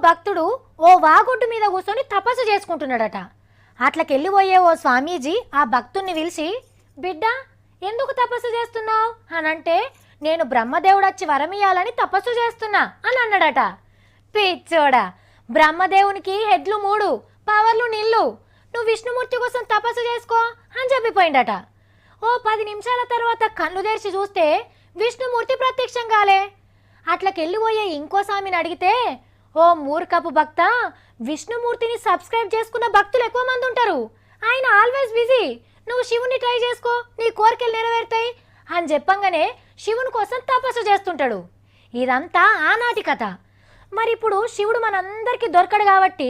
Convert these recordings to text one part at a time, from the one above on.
భక్తుడు ఓ వాగుడ్డు మీద కూర్చొని తపస్సు చేసుకుంటున్నాడట. అట్లకెళ్ళిపోయే ఓ స్వామీజీ ఆ భక్తుణ్ణి పిలిచి, బిడ్డ ఎందుకు తపస్సు చేస్తున్నావు అని అంటే, నేను బ్రహ్మదేవుడొచ్చి వరమియాలని తపస్సు చేస్తున్నా అని అన్నాడట. పిచ్చోడా, బ్రహ్మదేవునికి హెడ్లు 3, పవర్లు నిల్లు, నువ్వు విష్ణుమూర్తి కోసం తపస్సు చేసుకో అని చెప్పిపోయిందట. ఓ 10 నిమిషాల తర్వాత కళ్ళు తెరిచి చూస్తే విష్ణుమూర్తి ప్రత్యక్షం కాలే. అట్లకెళ్ళిపోయే ఇంకో స్వామిని అడిగితే, ఓ మూర్ఖపు భక్త, విష్ణుమూర్తిని సబ్స్క్రైబ్ చేసుకున్న భక్తులు ఎక్కువ మంది ఉంటారు, ఆయన ఆల్వేస్ బిజీ, నువ్వు శివుని ట్రై చేసుకో, నీ కోరికలు నెరవేరుతాయి అని చెప్పంగానే శివుని కోసం తపస్సు చేస్తుంటాడు. ఇదంతా ఆనాటి కథ. మరి ఇప్పుడు శివుడు మనందరికీ దొరకడు కాబట్టి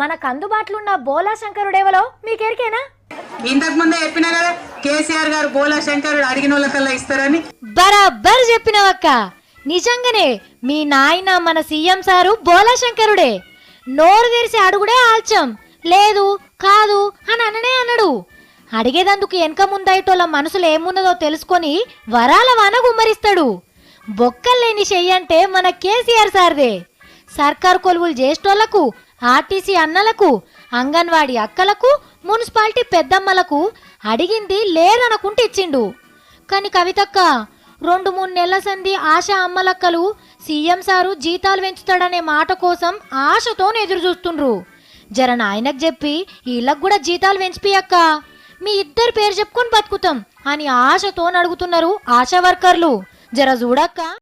మనకు అందుబాటులో ఉన్న బోలా శంకరుడేవలో మీకెరికేనా? ఇంతకు ముందే చెప్పినా కదా, కేసీఆర్ గారు బోలా శంకరుడు అడిగిన వాళ్ళకల్లా ఇస్తారని. బరాబర్ చెప్పినవక్క. నిజంగానే మీ నాయన మన సీఎం సారు బోలా శంకరుడే. నోరు తెరిచి అడుగుడే ఆల్చం, లేదు కాదు అని అననే అన్నాడు. అడిగేదందుకు వెనక ముందైటోళ్ళ మనసులో ఏమున్నదో తెలుసుకొని వరాల వాన గుమ్మరిస్తాడు. బొక్కల్లేని చెయ్యంటే మన కేసీఆర్ సార్దే. సర్కారు కొలువులు చేసేటోళ్లకు, ఆర్టీసీ అన్నలకు, అంగన్వాడీ అక్కలకు, మున్సిపాలిటీ పెద్దమ్మలకు అడిగింది లేరనుకుంటూ ఇచ్చిండు. కానీ కవితక్క, 2-3 నెలల సంధి ఆశ అమ్మలక్కలు సీఎం సారు జీతాలు పెంచుతాడనే మాట కోసం ఆశతో ఎదురు చూస్తుండ్రు. జర నాయనకు చెప్పి వీళ్ళకు కూడా జీతాలు పెంచిపియక్క, మీ ఇద్దరు పేరు చెప్పుకొని బతుకుతాం అని ఆశతో అడుగుతున్నారు ఆశా వర్కర్లు. జర చూడక్క.